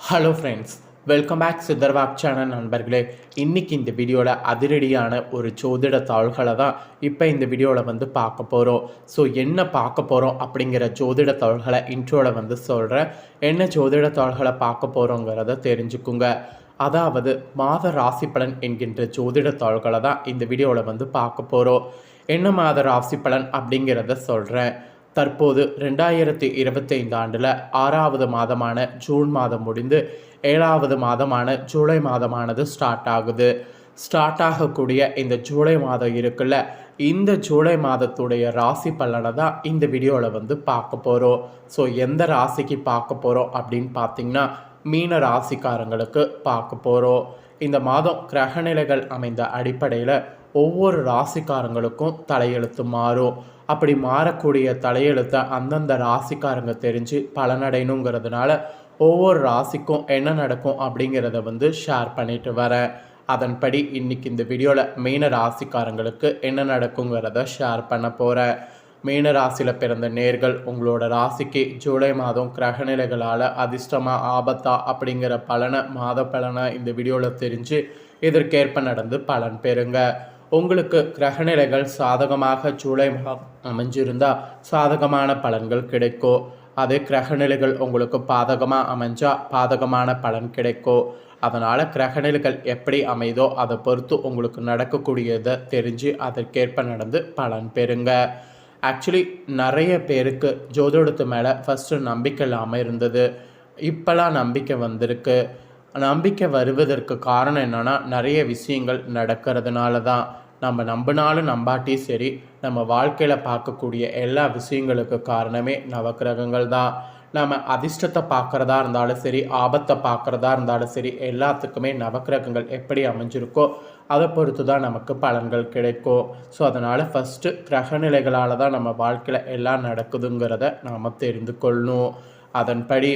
Hello friends, welcome back சித்தர்வாக் channel நண்பர்களே. இன்றைக்கி இந்த வீடியோவில் அதிரடியான ஒரு ஜோதிட தாள்களை தான் இப்போ இந்த வீடியோவில் வந்து பார்க்க போகிறோம். ஸோ என்ன பார்க்க போகிறோம் அப்படிங்கிற ஜோதிட தாள்களை இன்ட்ரோவில் வந்து சொல்கிறேன். என்ன ஜோதிட தாள்களை பார்க்க போகிறோங்கிறத தெரிஞ்சுக்குங்க. அதாவது மாத ராசி பலன் என்கின்ற ஜோதிட தாள்களை தான் இந்த வீடியோவில் வந்து பார்க்க போகிறோம். என்ன மாத ராசி பலன் அப்படிங்கிறத சொல்கிறேன். தற்போது 2025 ஆண்டில் 6வது மாதமான ஜூன் மாதம் முடிந்து 7வது மாதமான ஜூலை மாதமானது ஸ்டார்ட் ஆகுது. ஸ்டார்ட் ஆகக்கூடிய இந்த ஜூலை மாதம் இருக்குல்ல, இந்த ஜூலை மாதத்துடைய ராசி பலனை தான் இந்த வீடியோவில் வந்து பார்க்க போகிறோம். ஸோ எந்த ராசிக்கு பார்க்க போகிறோம் அப்படின்னு பார்த்தீங்கன்னா, மீன ராசிக்காரங்களுக்கு பார்க்க போகிறோம். இந்த மாதம் கிரகநிலைகள் அமைந்த அடிப்படையில் ஒவ்வொரு ராசிக்காரங்களுக்கும் தலையெழுத்து மாறும். அப்படி மாறக்கூடிய தலையெழுத்தை அந்தந்த ராசிக்காரங்க தெரிஞ்சு பலனடையணுங்கிறதுனால ஒவ்வொரு ராசிக்கும் என்ன நடக்கும் அப்படிங்கிறத வந்து ஷேர் பண்ணிட்டு வரேன். அதன்படி இன்றைக்கி இந்த வீடியோவில் மீன ராசிக்காரங்களுக்கு என்ன நடக்குங்கிறத ஷேர் பண்ண போகிறேன். மீன ராசியில் பிறந்த நேர்கள் உங்களோட ராசிக்கு ஜூலை மாதம் கிரகநிலைகளால் அதிர்ஷ்டமாக ஆபத்தா அப்படிங்கிற மாத பலனை இந்த வீடியோவில் தெரிஞ்சு இதற்கேற்ப நடந்து பலன் பெறுங்க. உங்களுக்கு கிரகநிலைகள் சாதகமாக ஜூலை மாதம் அமைஞ்சிருந்தால் சாதகமான பலன்கள் கிடைக்கும். அதே கிரகநிலைகள் உங்களுக்கு பாதகமாக அமைஞ்சால் பாதகமான பலன் கிடைக்கும். அதனால் கிரகநிலைகள் எப்படி அமைதோ அதை பொறுத்து உங்களுக்கு நடக்கக்கூடியதை தெரிஞ்சு அதற்கேற்ப நடந்து பலன் பெறுங்க. ஆக்சுவலி நிறைய பேருக்கு ஜோதிடத்து மேலே ஃபஸ்ட்டு நம்பிக்கை இல்லாமல் இருந்தது. இப்போலாம் நம்பிக்கை வந்திருக்கு. நம்பிக்கை வருவதற்கு காரணம் என்னென்னா, நிறைய விஷயங்கள் நடக்கிறதுனால தான். நம்ம நம்பினாலும் நம்பாட்டியும் சரி, நம்ம வாழ்க்கையில் பார்க்கக்கூடிய எல்லா விஷயங்களுக்கு காரணமே நவக்கிரகங்கள் தான். நம்ம அதிர்ஷ்டத்தை பார்க்குறதா இருந்தாலும் சரி, ஆபத்தை பார்க்குறதா இருந்தாலும் சரி, எல்லாத்துக்குமே நவக்கிரகங்கள் எப்படி அமைஞ்சிருக்கோ அதை பொறுத்து தான் நமக்கு பலன்கள் கிடைக்கும். ஸோ அதனால் ஃபஸ்ட்டு கிரகநிலைகளால் தான் நம்ம வாழ்க்கையில் எல்லாம் நடக்குதுங்கிறத நாம் தெரிந்து கொள்ளணும். அதன்படி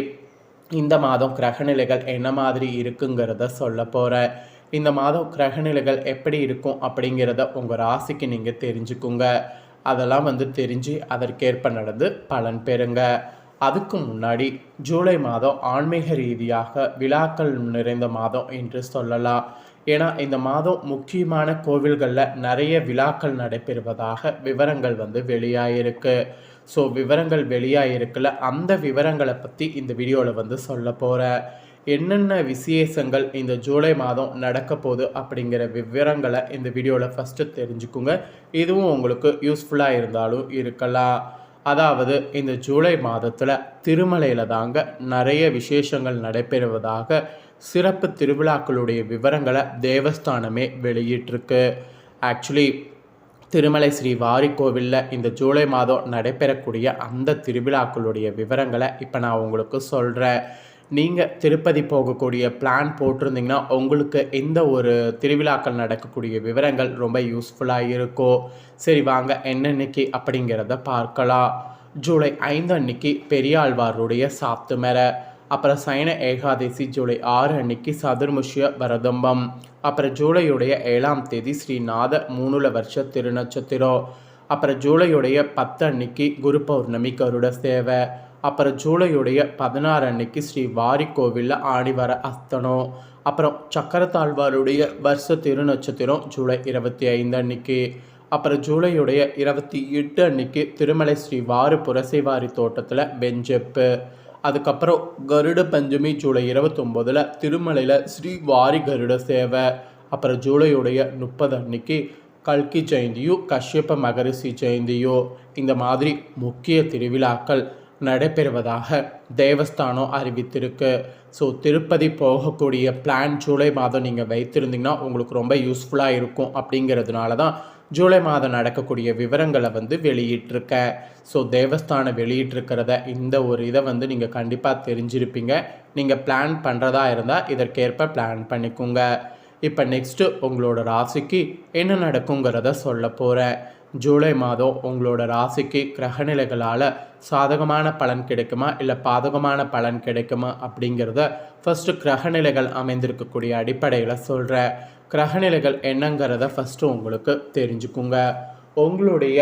இந்த மாதம் கிரகநிலைகள் என்ன மாதிரி இருக்குங்கிறத சொல்ல போகிறேன். இந்த மாதம் கிரகநிலைகள் எப்படி இருக்கும் அப்படிங்கிறத உங்கள் ராசிக்கு நீங்கள் தெரிஞ்சுக்குங்க. அதெல்லாம் வந்து தெரிஞ்சு அதற்கேற்ப நடந்து பலன் பெறுங்க. அதுக்கு முன்னாடி ஜூலை மாதம் ஆன்மீக ரீதியாக விழாக்கள் நிறைந்த மாதம் என்று சொல்லலாம். ஏன்னா இந்த மாதம் முக்கியமான கோவில்களில் நிறைய விழாக்கள் நடைபெறுவதாக விவரங்கள் வந்து வெளியாகிருக்கு. ஸோ விவரங்கள் வெளியாகிருக்குல்ல, அந்த விவரங்களை பற்றி இந்த வீடியோவில் வந்து சொல்ல போகிறேன். என்னென்ன விசேஷங்கள் இந்த ஜூலை மாதம் நடக்க போகுது அப்படிங்கிற விவரங்களை இந்த வீடியோவில் ஃபஸ்ட்டு தெரிஞ்சுக்குங்க. இதுவும் உங்களுக்கு யூஸ்ஃபுல்லாக இருந்தாலும் இருக்கலாம். அதாவது இந்த ஜூலை மாதத்தில் திருமலையில் தாங்க நிறைய விசேஷங்கள் நடைபெறுவதாக சிறப்பு திருவிழாக்களுடைய விவரங்களை தேவஸ்தானமே வெளியிட்டிருக்கு. ஆக்சுவலி திருமலை ஸ்ரீ வாரிக்கோவிலில் இந்த ஜூலை மாதம் நடைபெறக்கூடிய அந்த திருவிழாக்களுடைய விவரங்களை இப்போ நான் உங்களுக்கு சொல்கிறேன். நீங்கள் திருப்பதி போகக்கூடிய பிளான் போட்டிருந்தீங்கன்னா உங்களுக்கு இந்த ஒரு திருவிழாக்கள் நடக்கக்கூடிய விவரங்கள் ரொம்ப யூஸ்ஃபுல்லாக இருக்கும். சரி வாங்க என்னன்னைக்கு அப்படிங்கிறத பார்க்கலாம். ஜூலை 5 அன்னைக்கு பெரியாழ்வாருடைய சாத்துமரை, அப்புறம் சைன ஏகாதசி ஜூலை 6 அன்னைக்கு சதுர்முஷ்ய வரதம்பம், அப்புறம் ஜூலையுடைய 7ஆம் தேதி ஸ்ரீநாத மூணுல வருஷ திருநட்சத்திரம், அப்புறம் ஜூலையுடைய 10 அன்னைக்கு குரு பௌர்ணமி கருட சேவை, அப்புறம் ஜூலையுடைய 16 அன்னைக்கு ஸ்ரீ வாரிக்கோவிலில் ஆணிவர அஸ்தனம், அப்புறம் சக்கரத்தாழ்வாருடைய வருஷ திருநட்சத்திரம் ஜூலை 25 அன்னைக்கு, அப்புறம் ஜூலையுடைய 28 அன்னைக்கு திருமலை ஸ்ரீ வாரு புரசைவாரி தோட்டத்தில் வெஞ்செப்பு, அதுக்கப்புறம் கருட பஞ்சமி ஜூலை 29 திருமலையில் ஸ்ரீ வாரி கருட சேவை, அப்புறம் ஜூலையுடைய 30 அன்னைக்கு கல்கி ஜெயந்தியோ கஷ்யப்ப மகரிஷி ஜெயந்தியோ இந்த மாதிரி முக்கிய திருவிழாக்கள் நடைபெறுவதாக தேவஸ்தானம் அறிவித்திருக்கு. ஸோ திருப்பதி போகக்கூடிய பிளான் ஜூலை மாதம் நீங்கள் வைத்திருந்தீங்கன்னா உங்களுக்கு ரொம்ப யூஸ்ஃபுல்லாக இருக்கும். அப்படிங்கிறதுனால தான் ஜூலை மாதம் நடக்கக்கூடிய விவரங்களை வந்து வெளியிட்டிருக்கேன். ஸோ தேவஸ்தானம் வெளியிட்டிருக்கிறத இந்த ஒரு இதை வந்து நீங்கள் கண்டிப்பாக தெரிஞ்சிருப்பீங்க. நீங்கள் பிளான் பண்ணுறதா இருந்தால் இதற்கேற்ப பிளான் பண்ணிக்கோங்க. இப்போ நெக்ஸ்ட்டு உங்களோட ராசிக்கு என்ன நடக்குங்கிறத சொல்ல போகிறேன். ஜூலை மாதம் உங்களோட ராசிக்கு கிரகநிலைகளால் சாதகமான பலன் கிடைக்குமா இல்லை பாதகமான பலன் கிடைக்குமா அப்படிங்கிறத ஃபஸ்ட்டு கிரகநிலைகள் அமைந்திருக்கக்கூடிய அடிப்படையில் சொல்கிறேன். கிரகநிலைகள் என்னங்கிறத ஃபஸ்ட்டு உங்களுக்கு தெரிஞ்சுக்குங்க. உங்களுடைய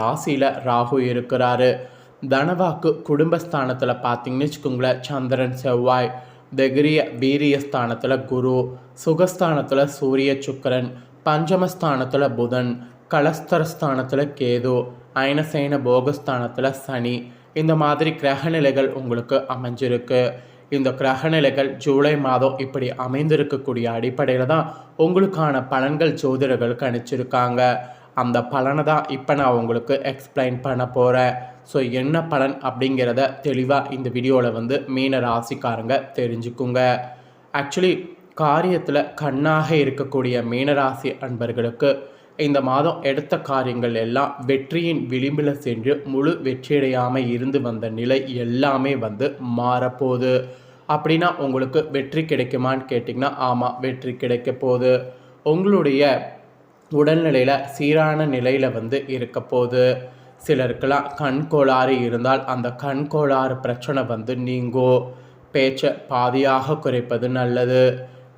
ராசியில் ராகு இருக்கிறாரு. தனவாக்கு குடும்பஸ்தானத்தில் பார்த்தீங்கன்னு வச்சுக்கோங்களேன் சந்திரன் செவ்வாய், தைரிய வீரிய ஸ்தானத்தில் குரு, சுகஸ்தானத்தில் சூரிய சுக்கிரன், பஞ்சமஸ்தானத்தில் புதன், கலஸ்தரஸ்தானத்தில் கேது, அயனசேன போகஸ்தானத்தில் சனி. இந்த மாதிரி கிரகநிலைகள் உங்களுக்கு அமைஞ்சிருக்கு. இந்த கிரகநிலைகள் ஜூலை மாதம் இப்படி அமைந்திருக்கக்கூடிய அடிப்படையில் தான் உங்களுக்கான பலன்கள் ஜோதிடர்கள் கணிச்சிருக்காங்க. அந்த பலனை தான் இப்போ நான் உங்களுக்கு எக்ஸ்பிளைன் பண்ண போகிறேன். ஸோ என்ன பலன் அப்படிங்கிறத தெளிவாக இந்த வீடியோவில் மீன ராசிக்காரங்க தெரிஞ்சுக்குங்க. ஆக்சுவலி காரியத்தில் கண்ணாக இருக்கக்கூடிய மீனராசி அன்பர்களுக்கு இந்த மாதம் எடுத்த காரியங்கள் எல்லாம் வெற்றியின் விளிம்பில் சென்று முழு வெற்றியடையாமல் இருந்து வந்த நிலை எல்லாமே மாறப்போகுது. அப்படின்னா உங்களுக்கு வெற்றி கிடைக்குமான்னு கேட்டிங்கன்னா ஆமாம், வெற்றி கிடைக்க போகுது. உங்களுடைய உடல்நிலையில் சீரான நிலையில் இருக்க போகுது. சிலருக்கெல்லாம் கண் கோளாறு இருந்தால் அந்த கண் கோளாறு பிரச்சனை நீங்கும். பேச்சை பாதியாக குறைப்பது நல்லது.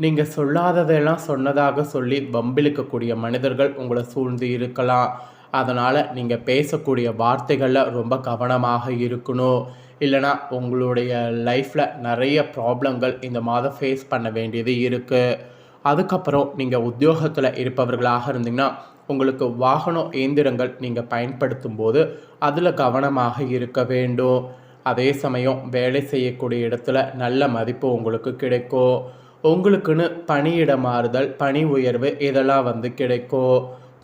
நீங்கள் சொல்லாததெல்லாம் சொன்னதாக சொல்லி வம்பிழுக்கக்கூடிய மனிதர்கள் உங்களை சூழ்ந்து இருக்கலாம். அதனால் நீங்கள் பேசக்கூடிய வார்த்தைகளில் ரொம்ப கவனமாக இருக்கணும். இல்லைனா உங்களுடைய லைஃப்பில் நிறைய ப்ராப்ளங்கள் இந்த மாதம் ஃபேஸ் பண்ண வேண்டியது இருக்குது. அதுக்கப்புறம் நீங்கள் உத்தியோகத்தில் இருப்பவர்களாக இருந்தீங்கன்னா உங்களுக்கு வாகனம் இயந்திரங்கள் நீங்கள் பயன்படுத்தும் போது அதில் கவனமாக இருக்க வேண்டும். அதே சமயம் வேலை செய்யக்கூடிய இடத்துல நல்ல மதிப்பு உங்களுக்கு கிடைக்கும். உங்களுக்குன்னு பணியிட மாறுதல், பணி உயர்வு இதெல்லாம் கிடைக்கும்.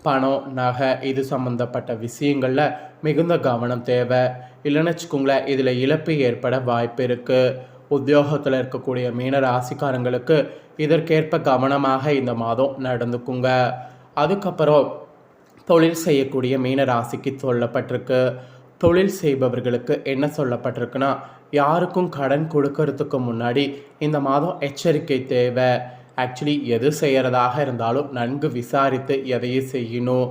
பணம், நகை இது சம்மந்தப்பட்ட விஷயங்களில் மிகுந்த கவனம் தேவை. இல்லைன்னு வச்சுக்கோங்களேன், இதில் இழப்பு ஏற்பட வாய்ப்பு இருக்குது. உத்தியோகத்தில் இருக்கக்கூடிய மீன ராசிக்காரங்களுக்கு இதற்கேற்ப கவனமாக இந்த மாதம் நடந்துக்குங்க. அதுக்கப்புறம் தொழில் செய்யக்கூடிய மீன ராசிக்கு சொல்லப்பட்டிருக்கு. தொழில் செய்பவர்களுக்கு என்ன சொல்லப்பட்டிருக்குன்னா, யாருக்கும் கடன் கொடுக்கறதுக்கு முன்னாடி இந்த மாதம் எச்சரிக்கை தேவை. ஆக்சுவலி எது செய்கிறதாக இருந்தாலும் நன்கு விசாரித்து எதையும் செய்யணும்.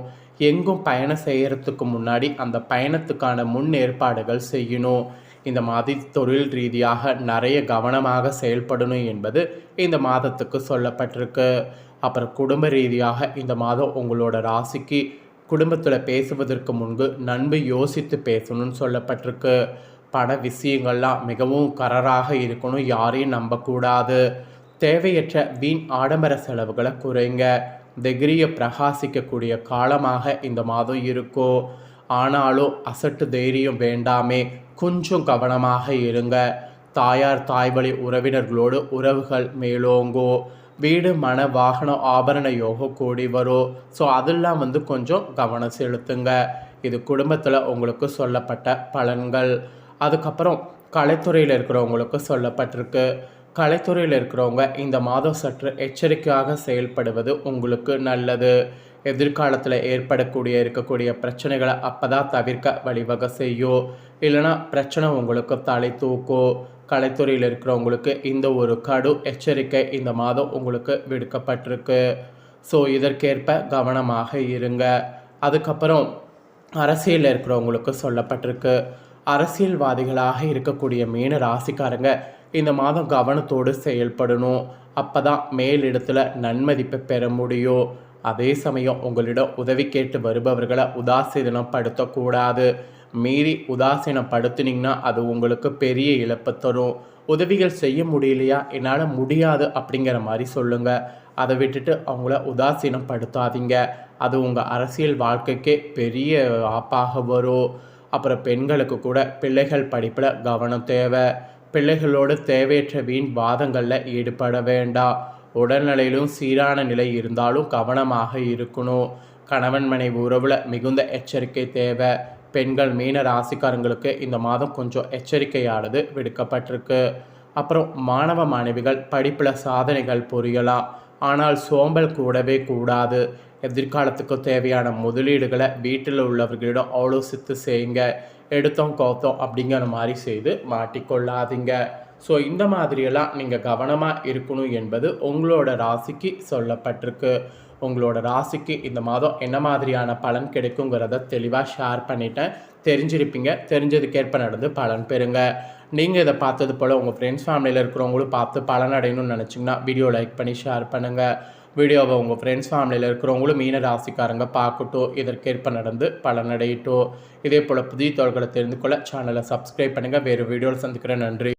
எங்கும் பயணம் செய்கிறதுக்கு முன்னாடி அந்த பயணத்துக்கான முன்னேற்பாடுகள் செய்யணும். இந்த மாதிரி தொழில் ரீதியாக நிறைய கவனமாக செயல்படணும் என்பது இந்த மாதத்துக்கு சொல்லப்பட்டிருக்கு. அப்புறம் குடும்ப ரீதியாக இந்த மாதம் உங்களோட ராசிக்கு குடும்பத்தில் பேசுவதற்கு முன்பு நன்கு யோசித்து பேசணும்னு சொல்லப்பட்டிருக்கு. பண விஷயங்கள்லாம் மிகவும் கரராக இருக்கணும். யாரையும் நம்பக்கூடாது. தேவையற்ற வீண் ஆடம்பர செலவுகளை குறைங்க. தைரிய பிரகாசிக்கக்கூடிய காலமாக இந்த மாதம் இருக்கும். ஆனாலும் அசட்டு தைரியம் வேண்டாமே, கொஞ்சம் கவனமாக இருங்க. தாயார் தாய்வழி உறவினர்களோடு உறவுகள் மேலோங்கோ. வீடு மன வாகனம் ஆபரண யோகம் கூடி வரும். ஸோ அதெல்லாம் கொஞ்சம் கவனம் செலுத்துங்க. இது குடும்பத்தில் உங்களுக்கு சொல்லப்பட்ட பலன்கள். அதுக்கப்புறம் கலைத்துறையில் இருக்கிறவங்களுக்கு சொல்லப்பட்டிருக்கு. கலைத்துறையில் இருக்கிறவங்க இந்த மாதம் சற்று எச்சரிக்கையாக செயல்படுவது உங்களுக்கு நல்லது. எதிர்காலத்தில் இருக்கக்கூடிய பிரச்சனைகளை அப்போ தான் தவிர்க்க வழிவகை செய்யும். இல்லைனா பிரச்சனை உங்களுக்கு தலை தூக்கும். கலைத்துறையில் இருக்கிறவங்களுக்கு இந்த ஒரு கடு எச்சரிக்கை இந்த மாதம் உங்களுக்கு விடுக்கப்பட்டிருக்கு. ஸோ இதற்கேற்ப கவனமாக இருங்க. அதுக்கப்புறம் அரசியலில் இருக்கிறவங்களுக்கு சொல்லப்பட்டிருக்கு. அரசியல்வாதிகளாக இருக்கக்கூடிய மீன ராசிக்காரங்க இந்த மாதம் கவனத்தோடு செயல்படணும். அப்போ தான் மேலிடத்தில் நன்மதிப்பை பெற முடியும். அதே சமயம் உங்களிடம் உதவி கேட்டு வருபவர்களை உதாசீனப்படுத்தக்கூடாது. மீறி உதாசீனப்படுத்தினீங்கன்னா அது உங்களுக்கு பெரிய இழப்பு தரும். உதவிகள் செய்ய முடியலையா, என்னால் முடியாது அப்படிங்கிற மாதிரி சொல்லுங்கள். அதை விட்டுட்டு அவங்கள உதாசீனப்படுத்தாதீங்க. அது உங்கள் அரசியல் வாழ்க்கைக்கே பெரிய ஆப்பாக வரும். அப்புறம் பெண்களுக்கு கூட பிள்ளைகள் படிப்பில் கவனம் தேவை. பிள்ளைகளோடு தேவையற்ற வீண் வாதங்களில் ஈடுபட வேண்டாம். உடல்நிலையிலும் சீரான நிலை இருந்தாலும் கவனமாக இருக்கணும். கணவன் மனைவி உறவில் மிகுந்த எச்சரிக்கை தேவை. பெண்கள் மீன ராசிக்காரங்களுக்கு இந்த மாதம் கொஞ்சம் எச்சரிக்கையானது விடுக்கப்பட்டிருக்கு. அப்புறம் மாணவ மாணவிகள் படிப்பில் சாதனைகள் புரியலாம். ஆனால் சோம்பல் கூடவே கூடாது. எதிர்காலத்துக்கு தேவையான முதலீடுகளை வீட்டில் உள்ளவர்களிடம் ஆலோசித்து செய்யுங்க. எடுத்தோம் கௌத்தோம் அப்படிங்கிற மாதிரி செய்து மாட்டிக்கொள்ளாதீங்க. ஸோ இந்த மாதிரியெல்லாம் நீங்கள் கவனமாக இருக்கணும் என்பது உங்களோட ராசிக்கு சொல்லப்பட்டிருக்கு. உங்களோட ராசிக்கு இந்த மாதம் என்ன மாதிரியான பலன் கிடைக்குங்கிறத தெளிவாக ஷேர் பண்ணிட்டேன். தெரிஞ்சிருப்பீங்க. தெரிஞ்சதுக்கேற்ப நடந்து பலன் பெறுங்க. நீங்கள் இதை பார்த்தது போல் உங்கள் ஃப்ரெண்ட்ஸ் ஃபேமிலியில் இருக்கிறவங்களும் பார்த்து பலன் அடையணும்னு நினச்சிங்கன்னா வீடியோ லைக் பண்ணி ஷேர் பண்ணுங்கள். வீடியோவை உங்கள் ஃப்ரெண்ட்ஸ் ஃபேமிலியில் இருக்கிறவங்களும் மீன ராசிக்காரங்க பார்க்கட்டும், இதற்கேற்ப நடந்து பலனடையட்டும். இதே போல் புதிய தகவல்களை தெரிந்து கொள்ள சேனலை சப்ஸ்கிரைப் பண்ணுங்கள். வேறு வீடியோவில் சந்திக்கிறேன். நன்றி.